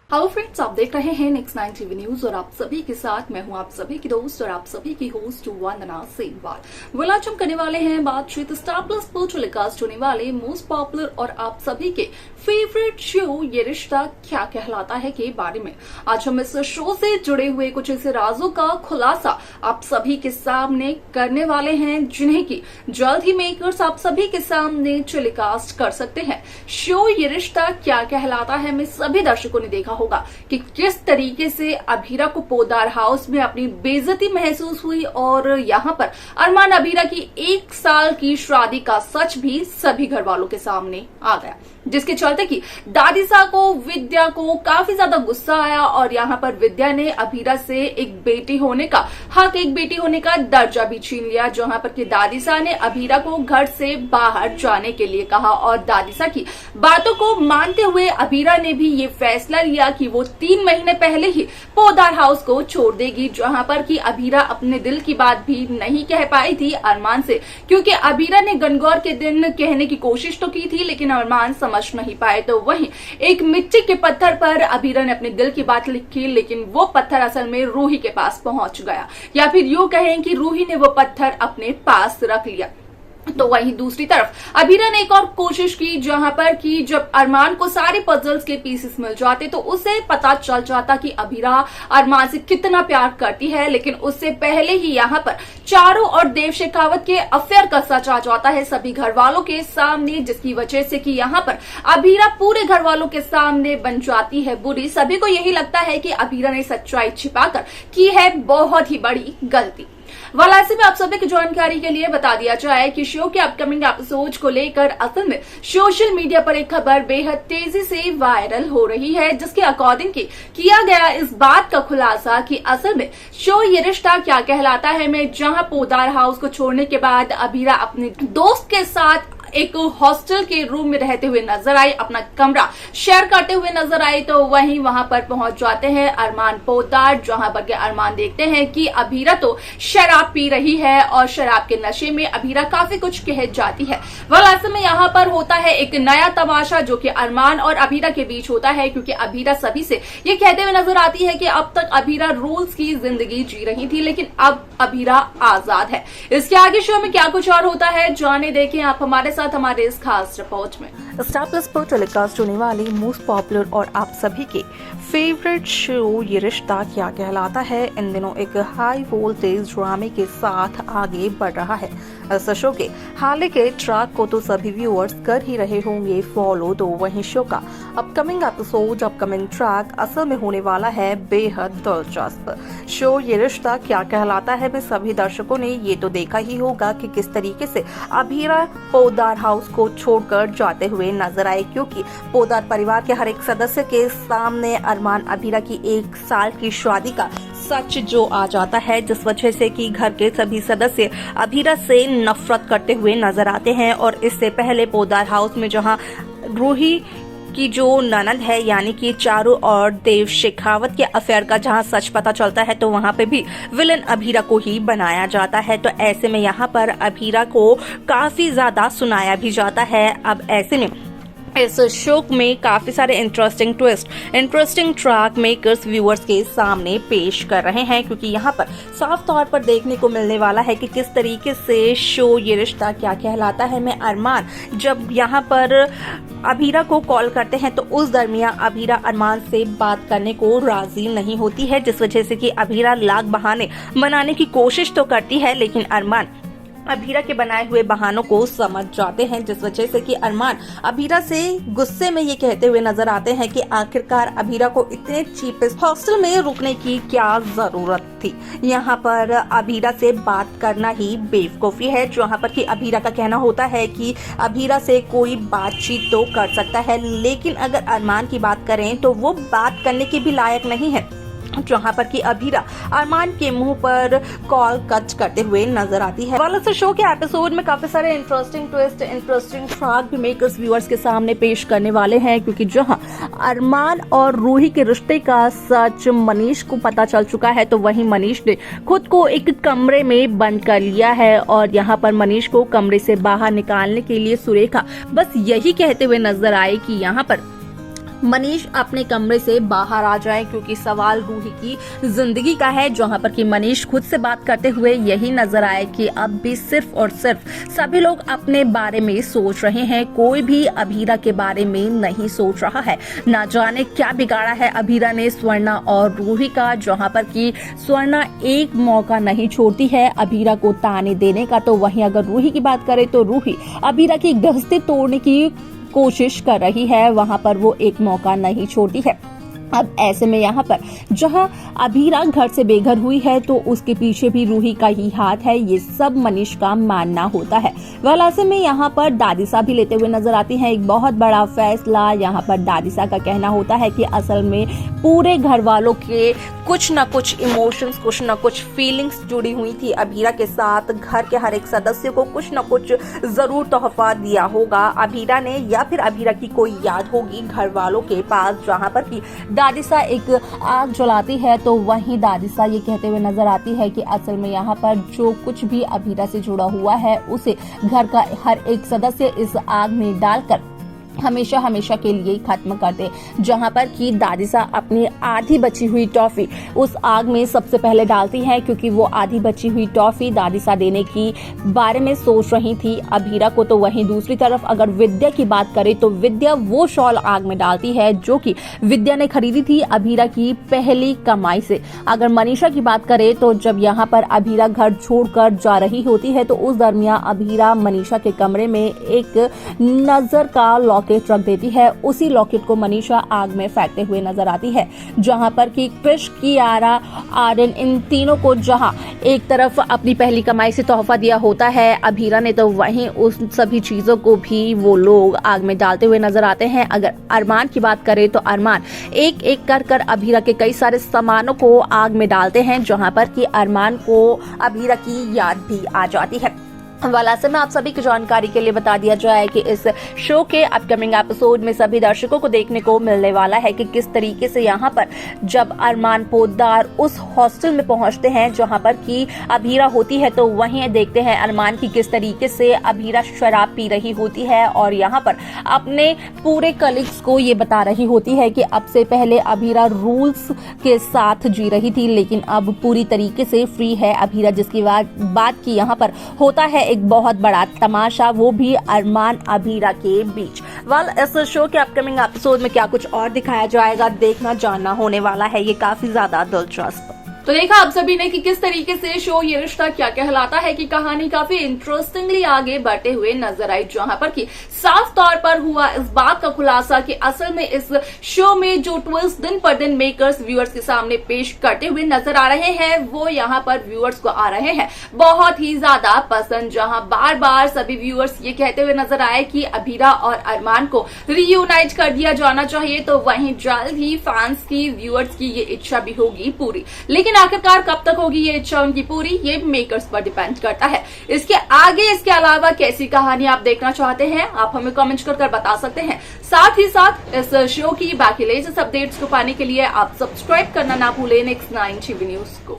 Hello friends, आप देख रहे हैं नेक्स्ट 9 टीवी न्यूज और आप सभी के साथ मैं हूं आप सभी की दोस्त और आप सभी की होस्ट वंदना सेनवाल। आज हम करने वाले हैं बातचीत स्टार प्लस पर टेलीकास्ट होने वाले मोस्ट पॉपुलर और आप सभी के फेवरेट शो ये रिश्ता क्या कहलाता है के बारे में। आज हम इस शो से जुड़े हुए कुछ ऐसे राजों का खुलासा आप सभी के सामने करने वाले हैं जिन्हें की जल्द ही मेकर्स आप सभी के सामने टेलीकास्ट कर सकते हैं। शो ये रिश्ता क्या कहलाता है में सभी दर्शकों ने देखा होगा कि किस तरीके से अभीरा को पोदार हाउस में अपनी बेइज्जती महसूस हुई और यहाँ पर अरमान अभीरा की 1 साल की शादी का सच भी सभी घर वालों के सामने आ गया, जिसके चलते कि दादीसा को विद्या को काफी ज्यादा गुस्सा आया और यहाँ पर विद्या ने अभीरा से एक बेटी होने का हक, एक बेटी होने का दर्जा भी छीन लिया। जहाँ पर कि दादीसा ने अभीरा को घर से बाहर जाने के लिए कहा और दादीसा की बातों को मानते हुए अभीरा ने भी ये फैसला लिया कि वो 3 महीने पहले ही पोदार हाउस को छोड़ देगी। जहाँ पर कि अभीरा अपने दिल की बात भी नहीं कह पाई थी अरमान से, क्योंकि अभीरा ने गणगौर के दिन कहने की कोशिश तो की थी लेकिन अरमान समझ नहीं पाए। तो वहीं एक मिट्टी के पत्थर पर अभीरा ने अपने दिल की बात लिखी, लेकिन वो पत्थर असल में रूही के पास पहुंच गया, या फिर यूं कहें कि रूही ने वो पत्थर अपने पास रख लिया। तो वहीं दूसरी तरफ अभीरा ने एक और कोशिश की, जहां पर कि जब अरमान को सारे पजल्स के पीसेस मिल जाते तो उसे पता चल जाता कि अभीरा अरमान से कितना प्यार करती है। लेकिन उससे पहले ही यहाँ पर चारों और देव शेखावत के अफेयर का सच आ जाता है सभी घर वालों के सामने, जिसकी वजह से कि यहाँ पर अभीरा पूरे घर वालों के सामने बन जाती है बुरी। सभी को यही लगता है कि अभीरा ने सच्चाई छिपाकर की है बहुत ही बड़ी गलती। ऐसे में आप सभी की जानकारी के लिए बता दिया जाए कि शो के अपकमिंग एपिसोड को लेकर असल में सोशल मीडिया पर एक खबर बेहद तेजी से वायरल हो रही है, जिसके अकॉर्डिंग किया गया इस बात का खुलासा कि असल में शो ये रिश्ता क्या कहलाता है में जहां पोदार हाउस को छोड़ने के बाद अभीरा अपने दोस्त के साथ एक हॉस्टल के रूम में रहते हुए नजर आई, अपना कमरा शेयर करते हुए नजर आई। तो वहीं वहां पर पहुंच जाते हैं अरमान पोदार, जहां पर के अरमान देखते हैं कि अभीरा तो शराब पी रही है और शराब के नशे में अभीरा काफी कुछ कह जाती है। ऐसे में यहाँ पर होता है एक नया तमाशा जो कि अरमान और अभीरा के बीच होता है, क्योंकि अभीरा सभी से ये कहते हुए नजर आती है कि अब तक अभीरा रूल्स की जिंदगी जी रही थी लेकिन अब अभीरा आजाद है। इसके आगे शो में क्या कुछ और होता है जाने देखें आप हमारे साथ हमारे इस खास रिपोर्ट में। स्टार प्लस पर टेलीकास्ट होने वाली मोस्ट पॉपुलर और आप सभी के फेवरेट शो ये रिश्ता क्या कहलाता है इन दिनों एक हाई वोल्टेज ड्रामे के साथ आगे बढ़ रहा है। इस शो के हाल के ट्रैक को तो सभी व्यूअर्स कर ही रहे होंगे फॉलो, तो वहीं शो का अपकमिंग एपिसोड, अपकमिंग ट्रैक असल में होने वाला है बेहद दिलचस्प। शो ये रिश्ता क्या कहलाता है में सभी दर्शकों ने ये तो देखा ही होगा कि किस तरीके से अभीरा पोदार हाउस को छोड़कर जाते हुए नजर आए, क्योंकि पोदार परिवार के हर एक सदस्य के सामने अरमान अभीरा की 1 साल की शादी का सच जो आ जाता है, जिस वजह से कि घर के सभी सदस्य अभीरा से नफरत करते हुए नजर आते हैं। और इससे पहले पोदार हाउस में जहां रूही की जो ननद है यानी कि चारू और देव शेखावत के अफेयर का जहां सच पता चलता है तो वहां पे भी विलन अभीरा को ही बनाया जाता है। तो ऐसे में यहाँ पर अभीरा को काफी ज्यादा सुनाया भी जाता है। अब ऐसे में इस शो में काफी सारे interesting twist, interesting track makers viewers के सामने पेश कर रहे हैं, क्योंकि यहाँ पर साफ तौर पर देखने को मिलने वाला है कि किस तरीके से शो ये रिश्ता क्या कहलाता है में अरमान जब यहाँ पर अभीरा को कॉल करते हैं तो उस दरमियान अभीरा अरमान से बात करने को राजी नहीं होती है, जिस वजह से कि अभीरा लाख बहाने बनाने की कोशिश तो करती है लेकिन अरमान अभीरा के बनाए हुए बहानों को समझ जाते हैं, जिस वजह से कि अरमान अभीरा से गुस्से में ये कहते हुए नजर आते हैं कि आखिरकार अभीरा को इतने चीपेस्ट हॉस्टल में रुकने की क्या जरूरत थी। यहाँ पर अभीरा से बात करना ही बेवकूफी है, जहाँ पर कि अभीरा का कहना होता है कि अभीरा से कोई बातचीत तो कर सकता है लेकिन अगर अरमान की बात करें तो वो बात करने के भी लायक नहीं है, जहाँ पर कि अभीरा अरमान के मुंह पर कॉल कट करते हुए नजर आती है। वाला से शो के एपिसोड में काफी सारे इंटरेस्टिंग ट्विस्ट, इंटरेस्टिंग ट्रैक भी मेकर्स व्यूअर्स के सामने पेश करने वाले हैं, क्योंकि जहां अरमान और रूही के रिश्ते का सच मनीष को पता चल चुका है तो वहीं मनीष ने खुद को एक कमरे में बंद कर लिया है और यहाँ पर मनीष को कमरे से बाहर निकालने के लिए सुरेखा बस यही कहते हुए नजर आए कि यहाँ पर मनीष अपने कमरे से बाहर आ जाए, क्योंकि सवाल रूही की जिंदगी का है, जहां पर कि मनीष खुद से बात करते हुए यही नजर आए कि अब भी सिर्फ और सिर्फ सभी लोग अपने बारे में सोच रहे हैं, कोई भी अभीरा के बारे में नहीं सोच रहा है। ना जाने क्या बिगाड़ा है अभीरा ने स्वर्णा और रूही का, जहां पर कि स्वर्णा एक मौका नहीं छोड़ती है अभीरा को ताने देने का। तो वहीं अगर रूही की बात करें तो रूही अभीरा की गस्ती तोड़ने की कोशिश कर रही है, वहां पर वो एक मौका नहीं छोड़ती है। अब ऐसे में यहाँ पर जहाँ अभीरा घर से बेघर हुई है तो उसके पीछे भी रूही का ही हाथ है, ये सब मनीष का मानना होता है। वह ऐसे में यहाँ पर दादिसा भी लेते हुए नजर आती हैं एक बहुत बड़ा फैसला। यहाँ पर दादिसा का कहना होता है कि असल में पूरे घर वालों के कुछ न कुछ इमोशंस, कुछ न कुछ फीलिंग्स जुड़ी हुई थी अभीरा के साथ। घर के हर एक सदस्य को कुछ न कुछ जरूर तोहफा दिया होगा अभीरा ने, या फिर अभीरा की कोई याद होगी घर वालों के पास। जहाँ पर कि दादिसा एक आग जलाती है तो वहीं दादिसा ये कहते हुए नजर आती है कि असल में यहाँ पर जो कुछ भी अभीरा से जुड़ा हुआ है उसे घर का हर एक सदस्य इस आग में डालकर हमेशा हमेशा के लिए खत्म कर दे। जहां पर कि दादिसा अपनी आधी बची हुई टॉफी उस आग में सबसे पहले डालती है, क्योंकि वो आधी बची हुई टॉफी दादिसा देने की बारे में सोच रही थी अभीरा को। तो वहीं दूसरी तरफ अगर विद्या की बात करें तो विद्या वो शॉल आग में डालती है जो कि विद्या ने खरीदी थी अभीरा की पहली कमाई से। अगर मनीषा की बात करें तो जब यहाँ पर अभीरा घर छोड़कर जा रही होती है तो उस दरमियान अभीरा मनीषा के कमरे में एक नजर का लॉकेट रख देती है। उसी लॉकेट को मनीषा आग में फेंकते हुए नजर आती है, जहां पर कि क्रिश, कियारा, आर्यन, इन तीनों को जहां एक तरफ अपनी पहली कमाई से तोहफा दिया होता है अभीरा ने, तो वहीं उस सभी चीजों को भी वो लोग आग में डालते हुए नजर आते हैं। अगर अरमान की बात करें तो अरमान एक एक कर अभीरा के कई सारे सामानों को आग में डालते हैं, जहां पर कि अरमान को अभीरा की याद भी आ जाती है। वालासे में आप सभी की जानकारी के लिए बता दिया जाए कि इस शो के अपकमिंग एपिसोड में सभी दर्शकों को देखने को मिलने वाला है कि किस तरीके से यहाँ पर जब अरमान पोद्दार उस हॉस्टल में पहुंचते हैं जहाँ पर कि अभीरा होती है, तो वहीं देखते हैं अरमान की किस तरीके से अभीरा शराब पी रही होती है और यहाँ पर अपने पूरे कलीग्स को ये बता रही होती है कि अब से पहले अभीरा रूल्स के साथ जी रही थी, लेकिन अब पूरी तरीके से फ्री है अभीरा। जिसकी बात की यहाँ पर होता है एक बहुत बड़ा तमाशा, वो भी अरमान अभीरा के बीच। इस शो के अपकमिंग एपिसोड में क्या कुछ और दिखाया जाएगा, देखना जानना होने वाला है, ये काफी ज्यादा दिलचस्प। तो देखा आप सभी ने कि किस तरीके से शो ये रिश्ता क्या कहलाता है की कहानी काफी इंटरेस्टिंगली आगे बढ़ते हुए नजर आई, जहां पर कि साफ तौर पर हुआ इस बात का खुलासा कि असल में इस शो में जो ट्विस्ट दिन पर दिन मेकर्स व्यूअर्स के सामने पेश करते हुए नजर आ रहे हैं वो यहाँ पर व्यूअर्स को आ रहे हैं बहुत ही ज्यादा पसंद। जहां बार बार सभी व्यूअर्स ये कहते हुए नजर आए कि अभीरा और अरमान को रियूनाइट कर दिया जाना चाहिए, तो वहीं जल्द ही फैंस की, व्यूअर्स की ये इच्छा भी होगी पूरी। लेकिन आखिरकार कब तक होगी ये इच्छा उनकी पूरी, ये मेकर्स पर डिपेंड करता है। इसके आगे इसके अलावा कैसी कहानी आप देखना चाहते हैं आप हमें कमेंट कर बता सकते हैं। साथ ही साथ इस शो की बाकी लेटेस्ट अपडेट्स को पाने के लिए आप सब्सक्राइब करना ना भूलें नेक्स्ट 9 टीवी न्यूज को।